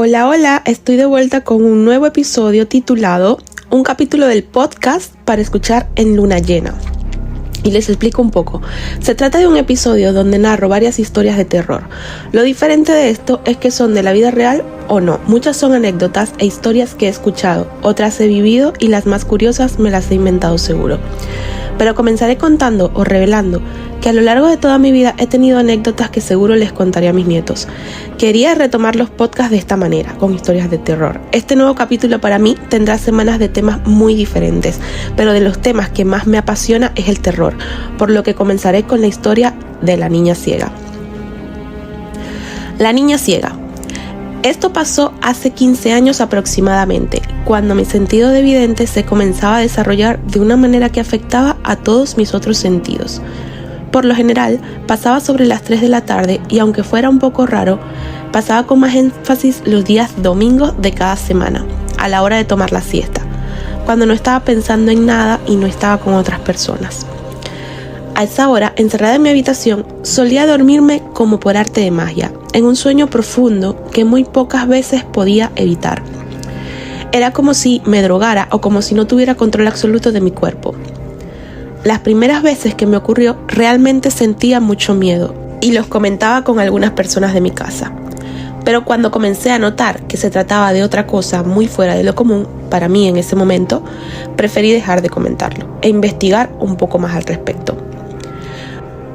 Hola, hola, estoy de vuelta con un nuevo episodio titulado Un capítulo del podcast para escuchar en luna llena. Y les explico un poco. Se trata de un episodio donde narro varias historias de terror. Lo diferente de esto es que son de la vida real o no. Muchas son anécdotas e historias que he escuchado, otras he vivido y las más curiosas me las he inventado seguro. Pero comenzaré contando o revelando que a lo largo de toda mi vida he tenido anécdotas que seguro les contaré a mis nietos. Quería retomar los podcasts de esta manera, con historias de terror. Este nuevo capítulo para mí tendrá semanas de temas muy diferentes, pero de los temas que más me apasiona es el terror, por lo que comenzaré con la historia de la niña ciega. La niña ciega. Esto pasó hace 15 años aproximadamente, cuando mi sentido de vidente se comenzaba a desarrollar de una manera que afectaba a todos mis otros sentidos. Por lo general, pasaba sobre las 3 de la tarde y aunque fuera un poco raro, pasaba con más énfasis los días domingos de cada semana, a la hora de tomar la siesta, cuando no estaba pensando en nada y no estaba con otras personas. A esa hora, encerrada en mi habitación, solía dormirme como por arte de magia, en un sueño profundo que muy pocas veces podía evitar. Era como si me drogara o como si no tuviera control absoluto de mi cuerpo. Las primeras veces que me ocurrió, realmente sentía mucho miedo y los comentaba con algunas personas de mi casa. Pero cuando comencé a notar que se trataba de otra cosa muy fuera de lo común, para mí en ese momento, preferí dejar de comentarlo e investigar un poco más al respecto.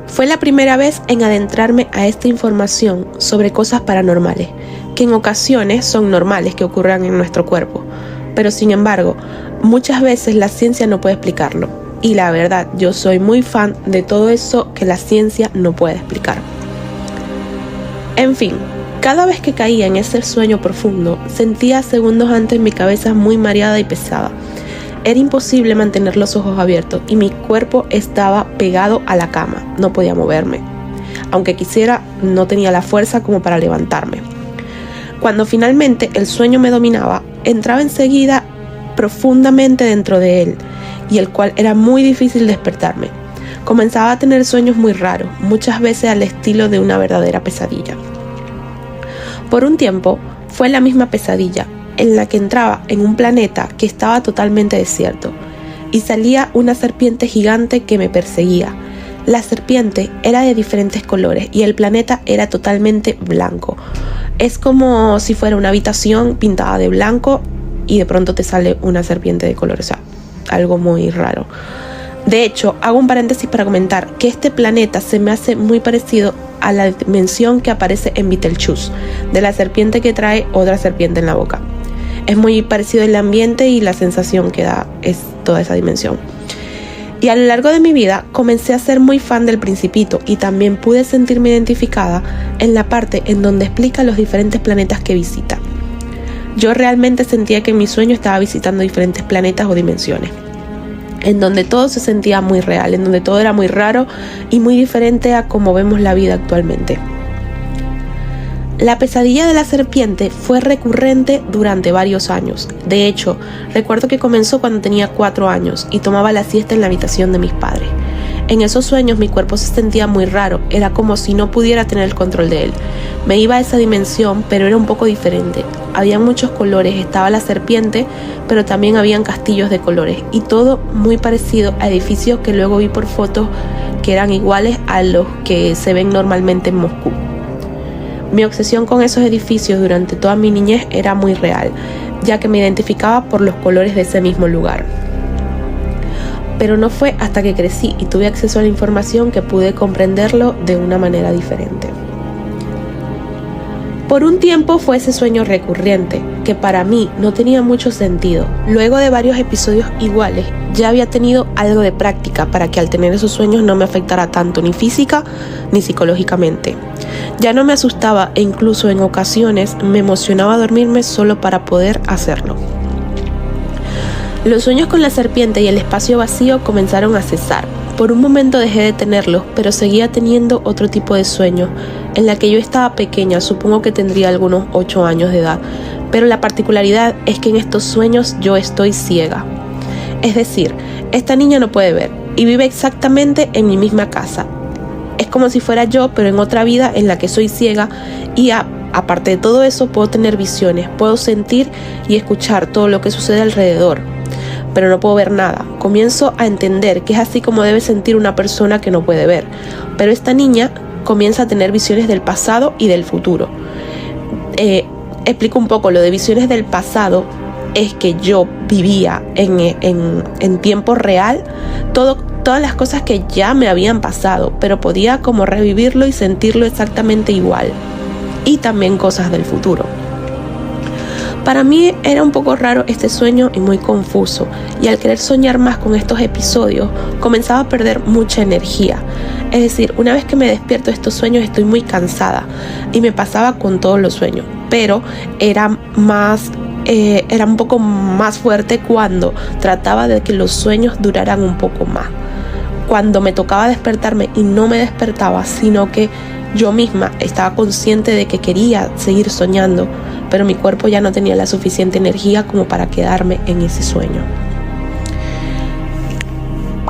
Fue la primera vez en adentrarme a esta información sobre cosas paranormales, que en ocasiones son normales que ocurran en nuestro cuerpo, pero sin embargo, muchas veces la ciencia no puede explicarlo, y la verdad, yo soy muy fan de todo eso que la ciencia no puede explicar. En fin, cada vez que caía en ese sueño profundo, sentía segundos antes mi cabeza muy mareada y pesada. Era imposible mantener los ojos abiertos y mi cuerpo estaba pegado a la cama, no podía moverme. Aunque quisiera, no tenía la fuerza como para levantarme. Cuando finalmente el sueño me dominaba, entraba enseguida profundamente dentro de él, y el cual era muy difícil despertarme. Comenzaba a tener sueños muy raros, muchas veces al estilo de una verdadera pesadilla. Por un tiempo, fue la misma pesadilla, en la que entraba en un planeta que estaba totalmente desierto y salía una serpiente gigante que me perseguía. La serpiente era de diferentes colores y el planeta era totalmente blanco. Es como si fuera una habitación pintada de blanco y de pronto te sale una serpiente de colores, o sea, algo muy raro. De hecho, hago un paréntesis para comentar que este planeta se me hace muy parecido a la dimensión que aparece en Beetlejuice, de la serpiente que trae otra serpiente en la boca. Es muy parecido el ambiente y la sensación que da es toda esa dimensión. Y a lo largo de mi vida comencé a ser muy fan del Principito y también pude sentirme identificada en la parte en donde explica los diferentes planetas que visita. Yo realmente sentía que en mi sueño estaba visitando diferentes planetas o dimensiones, en donde todo se sentía muy real, en donde todo era muy raro y muy diferente a cómo vemos la vida actualmente. La pesadilla de la serpiente fue recurrente durante varios años. De hecho, recuerdo que comenzó cuando tenía 4 años y tomaba la siesta en la habitación de mis padres. En esos sueños mi cuerpo se sentía muy raro, era como si no pudiera tener el control de él. Me iba a esa dimensión, pero era un poco diferente. Había muchos colores, estaba la serpiente, pero también habían castillos de colores y todo muy parecido a edificios que luego vi por fotos que eran iguales a los que se ven normalmente en Moscú. Mi obsesión con esos edificios durante toda mi niñez era muy real, ya que me identificaba por los colores de ese mismo lugar. Pero no fue hasta que crecí y tuve acceso a la información que pude comprenderlo de una manera diferente. Por un tiempo fue ese sueño recurrente, que para mí no tenía mucho sentido. Luego de varios episodios iguales, ya había tenido algo de práctica para que al tener esos sueños no me afectara tanto ni física ni psicológicamente. Ya no me asustaba e incluso en ocasiones me emocionaba dormirme solo para poder hacerlo. Los sueños con la serpiente y el espacio vacío comenzaron a cesar. Por un momento dejé de tenerlos, pero seguía teniendo otro tipo de sueños, en la que yo estaba pequeña, supongo que tendría algunos 8 años de edad, pero la particularidad es que en estos sueños yo estoy ciega. Es decir, esta niña no puede ver y vive exactamente en mi misma casa. Es como si fuera yo, pero en otra vida en la que soy ciega y Aparte de todo eso, puedo tener visiones, puedo sentir y escuchar todo lo que sucede alrededor, pero no puedo ver nada. Comienzo a entender que es así como debe sentir una persona que no puede ver, pero esta niña comienza a tener visiones del pasado y del futuro. Explico un poco lo de visiones del pasado. Es que yo vivía en tiempo real todas las cosas que ya me habían pasado, pero podía como revivirlo y sentirlo exactamente igual. Y también cosas del futuro. Para mí era un poco raro este sueño y muy confuso, y al querer soñar más con estos episodios comenzaba a perder mucha energía. Es decir, una vez que me despierto de estos sueños estoy muy cansada, y me pasaba con todos los sueños, pero era un poco más fuerte cuando trataba de que los sueños duraran un poco más. Cuando me tocaba despertarme y no me despertaba, sino que yo misma estaba consciente de que quería seguir soñando, pero mi cuerpo ya no tenía la suficiente energía como para quedarme en ese sueño.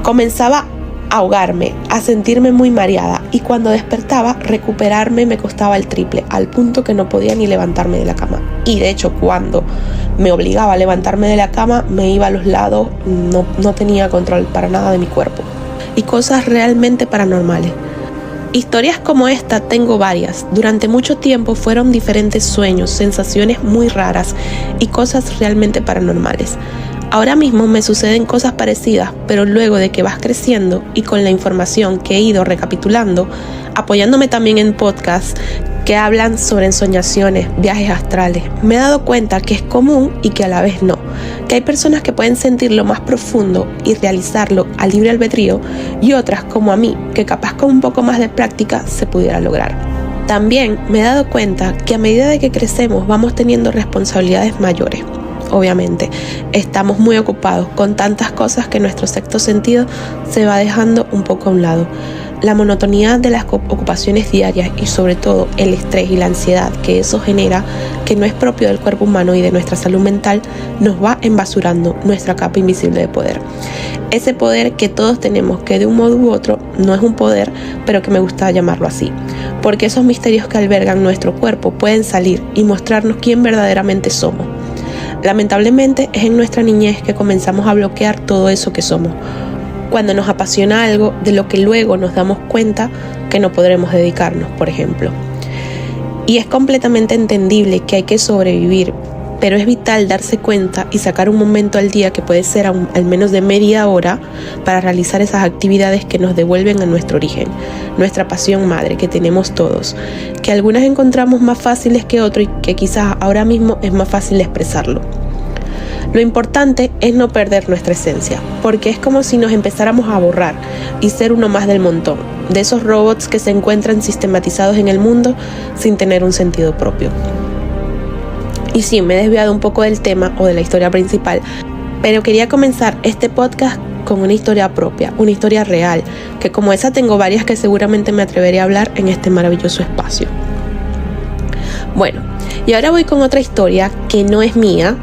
Comenzaba a ahogarme, a sentirme muy mareada, y cuando despertaba, recuperarme me costaba el triple, al punto que no podía ni levantarme de la cama. Y de hecho, cuando me obligaba a levantarme de la cama, me iba a los lados, no tenía control para nada de mi cuerpo. Y cosas realmente paranormales. Historias como esta tengo varias. Durante mucho tiempo fueron diferentes sueños, sensaciones muy raras y cosas realmente paranormales. Ahora mismo me suceden cosas parecidas, pero luego de que vas creciendo y con la información que he ido recapitulando, apoyándome también en podcasts que hablan sobre ensoñaciones, viajes astrales, me he dado cuenta que es común y que a la vez no, que hay personas que pueden sentirlo más profundo y realizarlo a libre albedrío, y otras como a mí, que capaz con un poco más de práctica se pudiera lograr. También me he dado cuenta que a medida de que crecemos vamos teniendo responsabilidades mayores. Obviamente, estamos muy ocupados con tantas cosas que nuestro sexto sentido se va dejando un poco a un lado. La monotonía de las ocupaciones diarias y sobre todo el estrés y la ansiedad que eso genera, que no es propio del cuerpo humano y de nuestra salud mental, nos va embasurando nuestra capa invisible de poder. Ese poder que todos tenemos, que de un modo u otro no es un poder, pero que me gusta llamarlo así, porque esos misterios que albergan nuestro cuerpo pueden salir y mostrarnos quién verdaderamente somos. Lamentablemente es en nuestra niñez que comenzamos a bloquear todo eso que somos, cuando nos apasiona algo de lo que luego nos damos cuenta que no podremos dedicarnos, por ejemplo. Y es completamente entendible que hay que sobrevivir, pero es vital darse cuenta y sacar un momento al día, que puede ser al menos de media hora, para realizar esas actividades que nos devuelven a nuestro origen, nuestra pasión madre que tenemos todos, que algunas encontramos más fáciles que otras y que quizás ahora mismo es más fácil expresarlo. Lo importante es no perder nuestra esencia, porque es como si nos empezáramos a borrar y ser uno más del montón, de esos robots que se encuentran sistematizados en el mundo sin tener un sentido propio. Y sí, me he desviado un poco del tema o de la historia principal, pero quería comenzar este podcast con una historia propia, una historia real, que como esa tengo varias que seguramente me atreveré a hablar en este maravilloso espacio. Bueno, y ahora voy con otra historia que no es mía,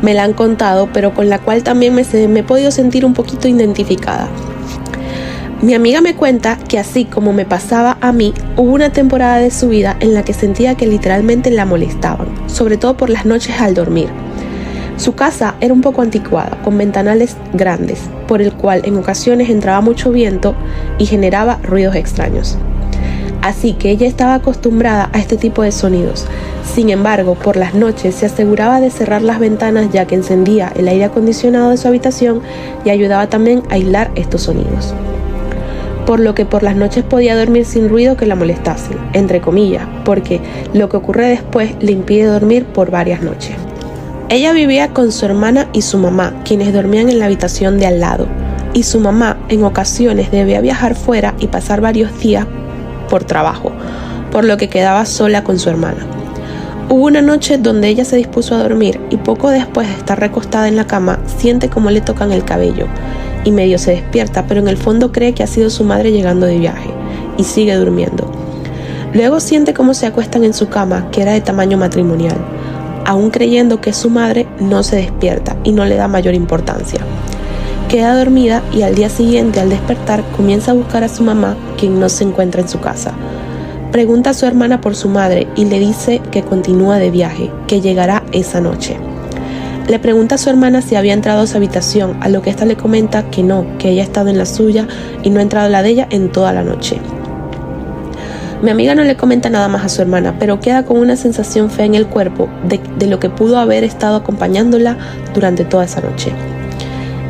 me la han contado, pero con la cual también me he podido sentir un poquito identificada. Mi amiga me cuenta que así como me pasaba a mí, hubo una temporada de su vida en la que sentía que literalmente la molestaban, sobre todo por las noches al dormir. Su casa era un poco anticuada, con ventanales grandes, por el cual en ocasiones entraba mucho viento y generaba ruidos extraños. Así que ella estaba acostumbrada a este tipo de sonidos. Sin embargo, por las noches se aseguraba de cerrar las ventanas, ya que encendía el aire acondicionado de su habitación y ayudaba también a aislar estos sonidos. Por lo que por las noches podía dormir sin ruido que la molestasen, entre comillas, porque lo que ocurre después le impide dormir por varias noches. Ella vivía con su hermana y su mamá, quienes dormían en la habitación de al lado, y su mamá en ocasiones debía viajar fuera y pasar varios días por trabajo, por lo que quedaba sola con su hermana. Hubo una noche donde ella se dispuso a dormir y poco después de estar recostada en la cama siente como le tocan el cabello y medio se despierta, pero en el fondo cree que ha sido su madre llegando de viaje y sigue durmiendo. Luego siente cómo se acuestan en su cama, que era de tamaño matrimonial. Aún creyendo que es su madre, no se despierta y no le da mayor importancia. Queda dormida y al día siguiente, al despertar, comienza a buscar a su mamá, quien no se encuentra en su casa. Pregunta a su hermana por su madre y le dice que continúa de viaje, que llegará esa noche. Le pregunta a su hermana si había entrado a su habitación, a lo que ésta le comenta que no, que ella ha estado en la suya y no ha entrado a la de ella en toda la noche. Mi amiga no le comenta nada más a su hermana, pero queda con una sensación fea en el cuerpo de lo que pudo haber estado acompañándola durante toda esa noche.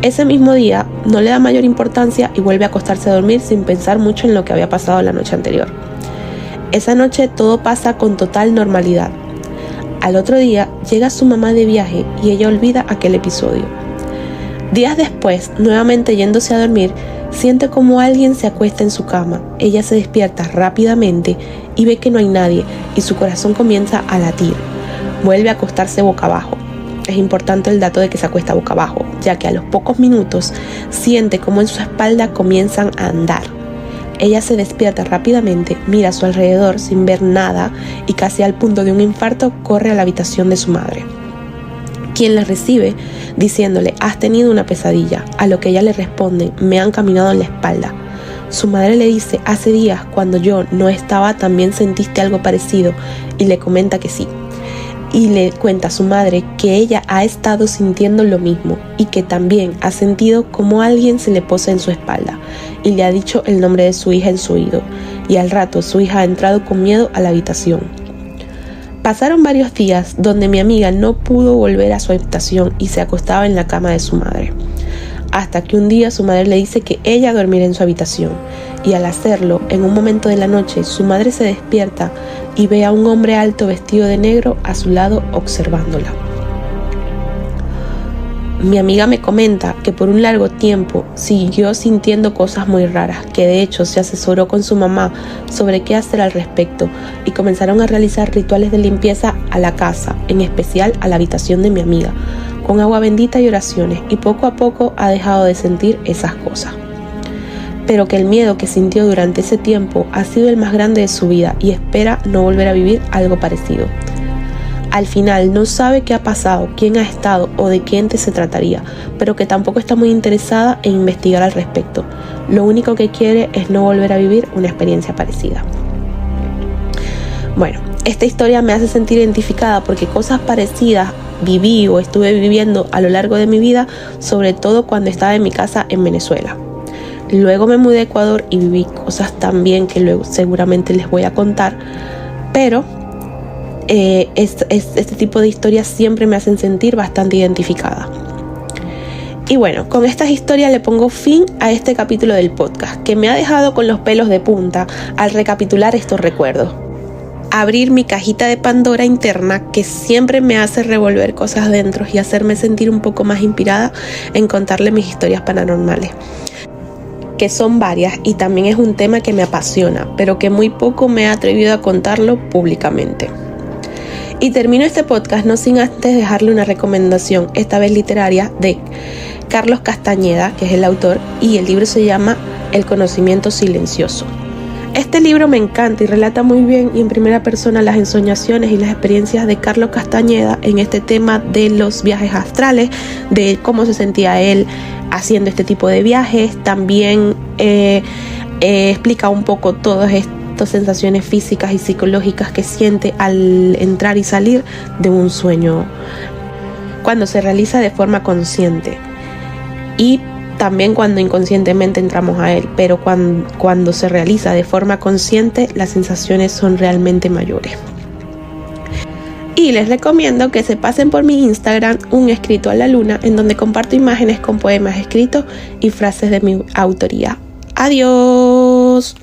Ese mismo día no le da mayor importancia y vuelve a acostarse a dormir sin pensar mucho en lo que había pasado la noche anterior. Esa noche todo pasa con total normalidad. Al otro día llega su mamá de viaje y ella olvida aquel episodio. Días después, nuevamente yéndose a dormir, siente como alguien se acuesta en su cama. Ella se despierta rápidamente y ve que no hay nadie y su corazón comienza a latir. Vuelve a acostarse boca abajo. Es importante el dato de que se acuesta boca abajo, ya que a los pocos minutos siente como en su espalda comienzan a andar. Ella se despierta rápidamente, mira a su alrededor sin ver nada y casi al punto de un infarto corre a la habitación de su madre, quien la recibe diciéndole: has tenido una pesadilla, a lo que ella le responde: me han caminado en la espalda. Su madre le dice: hace días cuando yo no estaba también sentiste algo parecido, y le comenta que sí. Y le cuenta a su madre que ella ha estado sintiendo lo mismo y que también ha sentido como alguien se le posa en su espalda y le ha dicho el nombre de su hija en su oído, y al rato su hija ha entrado con miedo a la habitación. Pasaron varios días donde mi amiga no pudo volver a su habitación y se acostaba en la cama de su madre, hasta que un día su madre le dice que ella dormirá en su habitación, y al hacerlo, en un momento de la noche, su madre se despierta y ve a un hombre alto vestido de negro a su lado observándola. Mi amiga me comenta que por un largo tiempo siguió sintiendo cosas muy raras, que de hecho se asesoró con su mamá sobre qué hacer al respecto y comenzaron a realizar rituales de limpieza a la casa, en especial a la habitación de mi amiga, con agua bendita y oraciones, y poco a poco ha dejado de sentir esas cosas. Pero que el miedo que sintió durante ese tiempo ha sido el más grande de su vida y espera no volver a vivir algo parecido. Al final no sabe qué ha pasado, quién ha estado o de qué ente se trataría, pero que tampoco está muy interesada en investigar al respecto. Lo único que quiere es no volver a vivir una experiencia parecida. Bueno, esta historia me hace sentir identificada porque cosas parecidas viví o estuve viviendo a lo largo de mi vida, sobre todo cuando estaba en mi casa en Venezuela. Luego me mudé a Ecuador y viví cosas también que luego seguramente les voy a contar, pero este tipo de historias siempre me hacen sentir bastante identificada. Y bueno, con estas historias le pongo fin a este capítulo del podcast, que me ha dejado con los pelos de punta al recapitular estos recuerdos. Abrir mi cajita de Pandora interna, que siempre me hace revolver cosas dentro y hacerme sentir un poco más inspirada en contarle mis historias paranormales, que son varias y también es un tema que me apasiona, pero que muy poco me he atrevido a contarlo públicamente. Y termino este podcast no sin antes dejarle una recomendación, esta vez literaria, de Carlos Castañeda, que es el autor, y el libro se llama El conocimiento silencioso. Este libro me encanta y relata muy bien y en primera persona las ensoñaciones y las experiencias de Carlos Castañeda en este tema de los viajes astrales, de cómo se sentía él haciendo este tipo de viajes. También explica un poco todas estas sensaciones físicas y psicológicas que siente al entrar y salir de un sueño cuando se realiza de forma consciente, y también cuando inconscientemente entramos a él, pero cuando se realiza de forma consciente las sensaciones son realmente mayores. Y les recomiendo que se pasen por mi Instagram, Un Escrito a la Luna, en donde comparto imágenes con poemas escritos y frases de mi autoría. ¡Adiós!